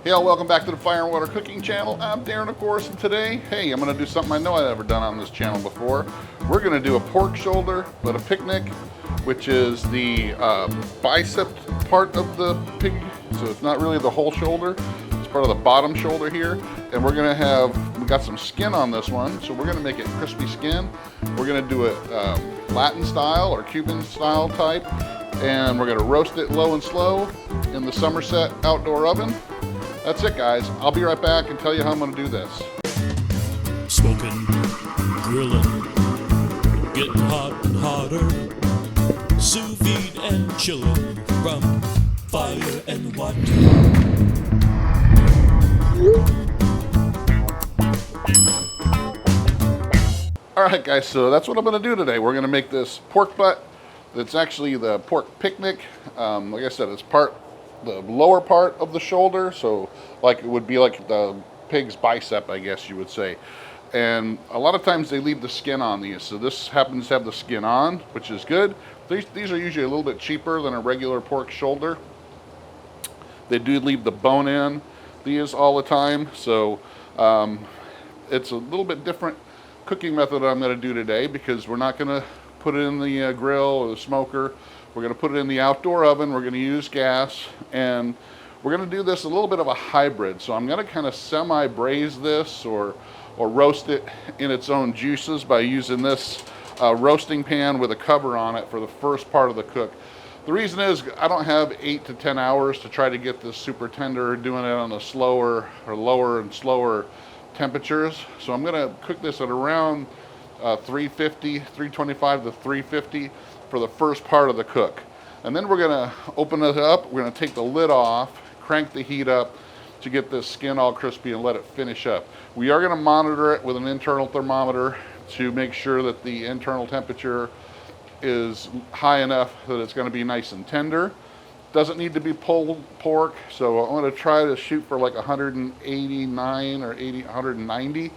Hey all, welcome back to the Fire and Water Cooking channel. I'm Darren, of course, and today, hey, I'm going to do something I know I've never done on this channel before. We're going to do a pork shoulder, but a picnic, which is the bicep part of the pig. So it's not really the whole shoulder. It's part of the bottom shoulder here. And we're going to have, we got some skin on this one, so we're going to make it crispy skin. We're going to do it Latin style or Cuban style type. And we're going to roast it low and slow in the Summerset Outdoor Oven. That's it, guys. I'll be right back and tell you how I'm going to do this. Smoking, grilling, getting hot and hotter, sous vide and chilling from fire and water. All right, guys, so that's what I'm going to do today. We're going to make this pork butt. It's actually the pork picnic. Like I said, it's the lower part of the shoulder, so like it would be like the pig's bicep, I guess you would say. And a lot of times they leave the skin on these, so this happens to have the skin on, which is good. These are usually a little bit cheaper than a regular pork shoulder. They do leave the bone in these all the time, so it's a little bit different cooking method I'm going to do today, because we're not going to put it in the grill or the smoker. We're going to put it in the outdoor oven. We're going to use gas, and we're going to do this a little bit of a hybrid. So I'm going to kind of semi-braise this or roast it in its own juices by using this roasting pan with a cover on it for the first part of the cook. The reason is I don't have 8 to 10 hours to try to get this super tender, doing it on the slower or lower and slower temperatures. So I'm going to cook this at around 325 to 350 for the first part of the cook. And then we're going to open it up. We're going to take the lid off, crank the heat up to get this skin all crispy and let it finish up. We are going to monitor it with an internal thermometer to make sure that the internal temperature is high enough that it's going to be nice and tender. Doesn't need to be pulled pork, so I'm going to try to shoot for like 189 or 190.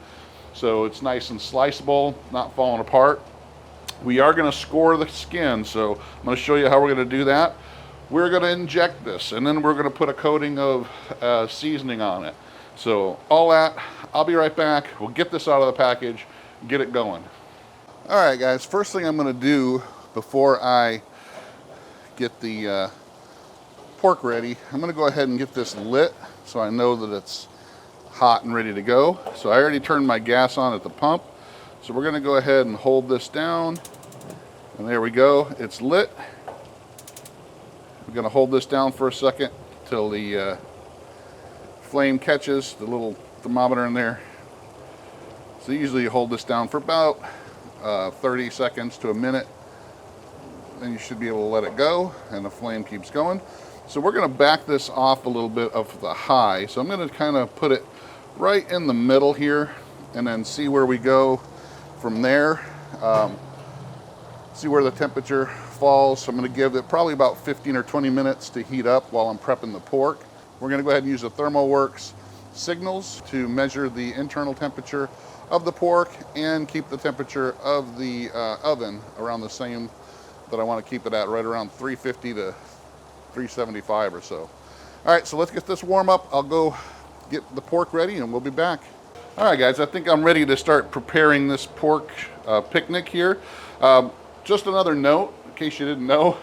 So it's nice and sliceable, not falling apart. We are going to score the skin, so I'm going to show you how we're going to do that. We're going to inject this, and then we're going to put a coating of seasoning on it. So all that, I'll be right back. We'll get this out of the package, get it going. All right, guys, first thing I'm going to do before I get the pork ready, I'm going to go ahead and get this lit so I know that it's hot and ready to go. So I already turned my gas on at the pump. So we're going to go ahead and hold this down, and there we go, it's lit. We're going to hold this down for a second till the flame catches, the little thermometer in there. So usually you hold this down for about 30 seconds to a minute, then you should be able to let it go, and the flame keeps going. So we're going to back this off a little bit of the high. So I'm going to kind of put it right in the middle here, and then see where we go from there. See where the temperature falls. So I'm going to give it probably about 15 or 20 minutes to heat up while I'm prepping the pork. We're going to go ahead and use the ThermoWorks signals to measure the internal temperature of the pork and keep the temperature of the oven around the same that I want to keep it at, right around 350 to 375 or so. All right, so let's get this warm up. I'll go get the pork ready and we'll be back. All right, guys, I think I'm ready to start preparing this pork picnic here. Just another note, in case you didn't know,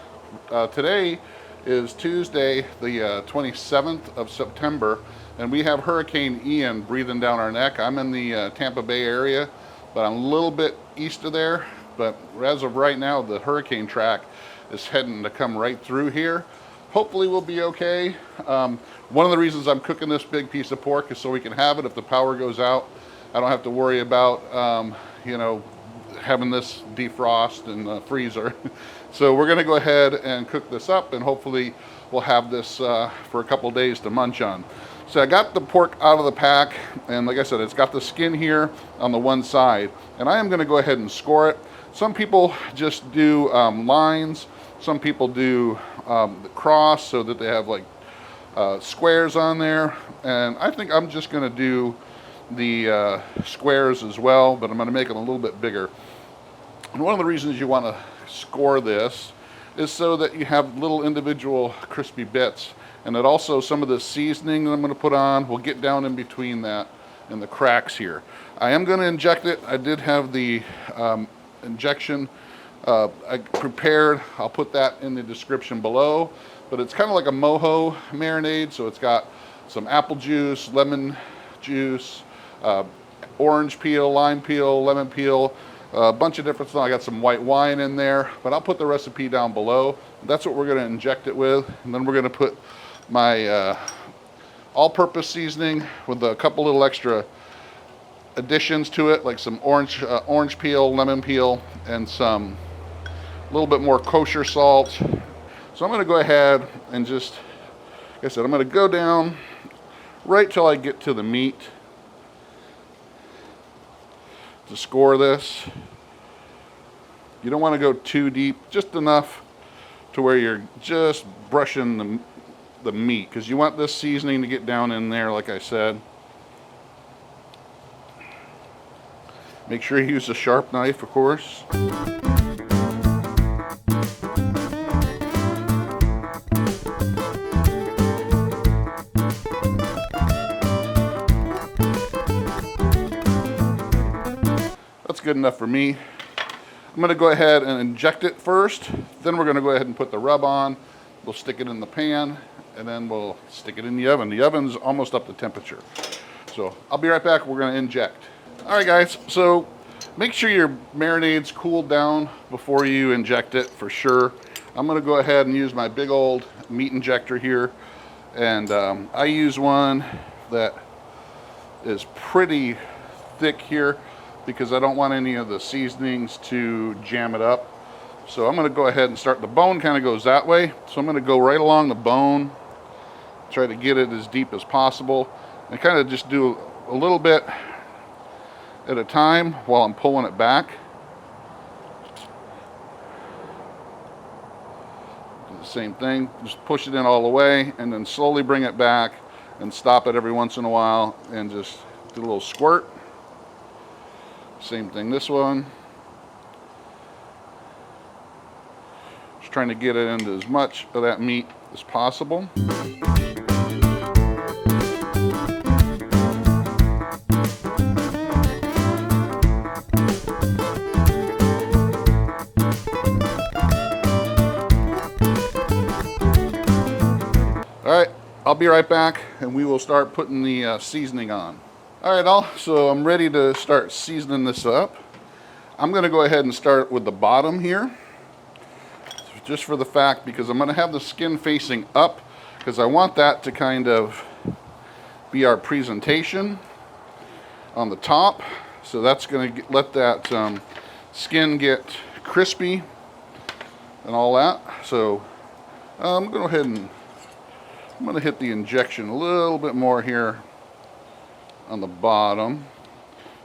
today is Tuesday, the 27th of September, and we have Hurricane Ian breathing down our neck. I'm in the Tampa Bay area, but I'm a little bit east of there. But as of right now, the hurricane track is heading to come right through here. Hopefully we'll be okay. One of the reasons I'm cooking this big piece of pork is so we can have it if the power goes out. I don't have to worry about, you know, having this defrost in the freezer. So we're gonna go ahead and cook this up, and hopefully we'll have this for a couple days to munch on. So I got the pork out of the pack, and like I said, it's got the skin here on the one side, and I am gonna go ahead and score it. Some people just do lines. Some people do the cross so that they have like squares on there, and I think I'm just going to do the squares as well, but I'm going to make them a little bit bigger. And one of the reasons you want to score this is so that you have little individual crispy bits, And it also, some of the seasoning that I'm going to put on will get down in between that and the cracks here. I am going to inject it. I did have the injection I prepared. I'll put that in the description below. But it's kind of like a mojo marinade. So it's got some apple juice, lemon juice, orange peel, lime peel, lemon peel, a bunch of different stuff. I got some white wine in there, but I'll put the recipe down below. That's what we're going to inject it with. And then we're going to put my all-purpose seasoning with a couple little extra additions to it, like some orange peel, lemon peel, and some a little bit more kosher salt. So I'm going to go ahead and just, like I said, I'm going to go down right till I get to the meat to score this. You don't want to go too deep, just enough to where you're just brushing the meat, because you want this seasoning to get down in there, like I said. Make sure you use a sharp knife, of course. That's good enough for me. I'm going to go ahead and inject it first. Then we're going to go ahead and put the rub on. We'll stick it in the pan, and then we'll stick it in the oven. The oven's almost up to temperature. So I'll be right back. We're going to inject. All right, guys. So make sure your marinade's cooled down before you inject it, for sure. I'm going to go ahead and use my big old meat injector here. And I use one that is pretty thick here, because I don't want any of the seasonings to jam it up. So I'm going to go ahead and start. The bone kind of goes that way, so I'm going to go right along the bone, try to get it as deep as possible, and kind of just do a little bit at a time while I'm pulling it back. Do the same thing, just push it in all the way, and then slowly bring it back and stop it every once in a while and just do a little squirt. Same thing this one. Just trying to get it into as much of that meat as possible. All right, I'll be right back, and we will start putting the seasoning on. All right, so I'm ready to start seasoning this up. I'm going to go ahead and start with the bottom here, just for the fact, because I'm going to have the skin facing up, because I want that to kind of be our presentation on the top. So that's going to let that skin get crispy and all that. So I'm going to go ahead and I'm going to hit the injection a little bit more here on the bottom,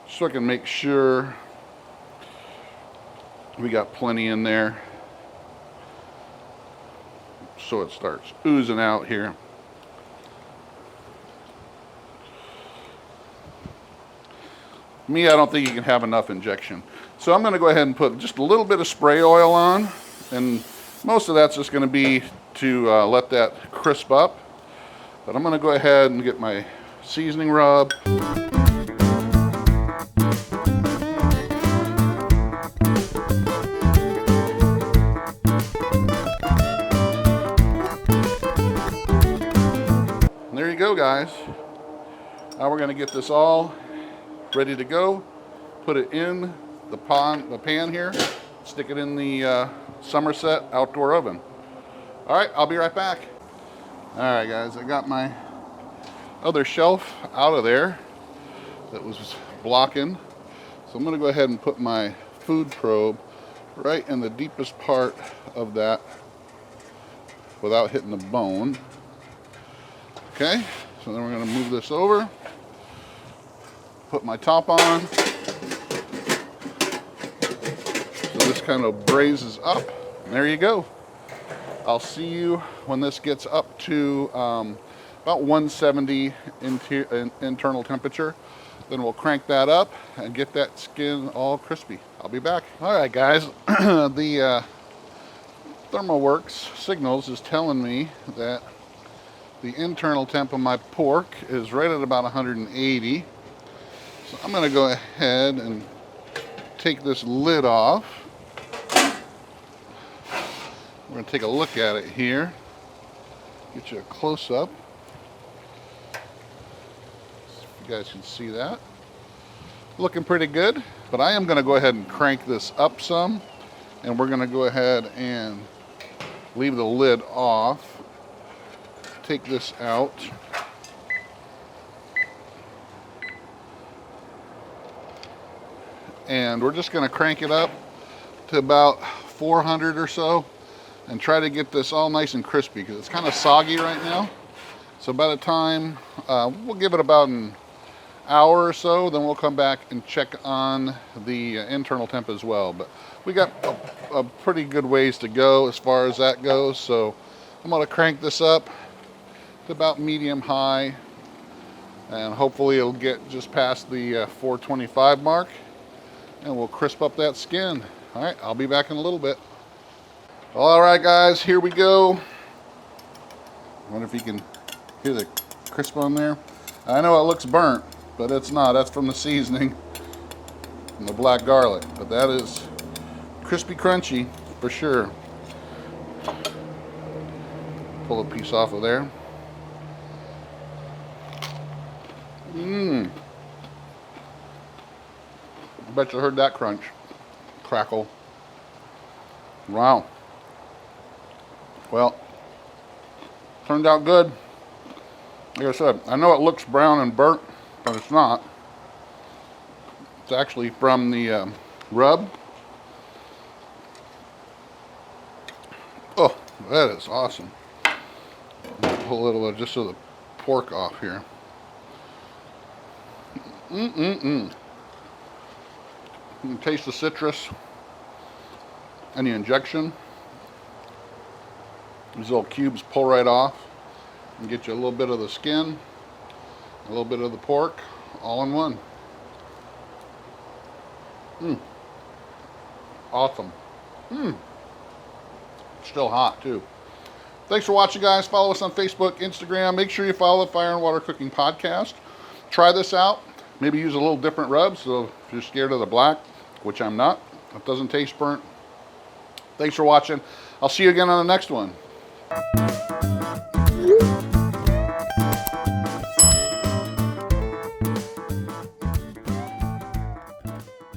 so I can make sure we got plenty in there, so it starts oozing out here. Me, I don't think you can have enough injection. So I'm going to go ahead and put just a little bit of spray oil on, and most of that's just going to be to let that crisp up. But I'm going to go ahead and get my seasoning rub. And there you go, guys. Now we're going to get this all ready to go. Put it in the pan here. Stick it in the Summerset Outdoor Oven. All right, I'll be right back. All right, guys, I got my other shelf out of there that was blocking. So I'm going to go ahead and put my food probe right in the deepest part of that without hitting the bone. Okay, so then we're going to move this over, put my top on. So this kind of braises up, and there you go. I'll see you when this gets up to about 170 internal temperature. Then we'll crank that up and get that skin all crispy. I'll be back. All right, guys. The ThermoWorks signals is telling me that The internal temp of my pork is right at about 180. So I'm going to go ahead and take this lid off. We're going to take a look at it here. Get you a close-up. If you guys can see that. Looking pretty good, but I am going to go ahead and crank this up some, and we're going to go ahead and leave the lid off. Take this out. And we're just going to crank it up to about 400 or so and try to get this all nice and crispy because it's kind of soggy right now. So by the time, we'll give it about an hour or so, then we'll come back and check on the internal temp as well. But we got a pretty good ways to go as far as that goes. So I'm going to crank this up to about medium high, and hopefully it'll get just past the 425 mark, and we'll crisp up that skin. All right, I'll be back in a little bit. All right, guys, here we go. I wonder if you can hear the crisp on there. I know it looks burnt, but it's not. That's from the seasoning and the black garlic. But that is crispy crunchy for sure. Pull a piece off of there. I bet you heard that crunch. Crackle. Wow. Well, turned out good. Like I said, I know it looks brown and burnt, but it's not. It's actually from the rub. Oh, that is awesome. Pull a little just of the pork off here. You can taste the citrus and the injection. These little cubes pull right off and get you a little bit of the skin, a little bit of the pork, all in one. Awesome. Still hot too. Thanks for watching, guys. Follow us on Facebook, Instagram. Make sure you follow the Fire and Water Cooking Podcast. Try this out. Maybe use a little different rub, so if you're scared of the black, which I'm not, it doesn't taste burnt. Thanks for watching. I'll see you again on the next one.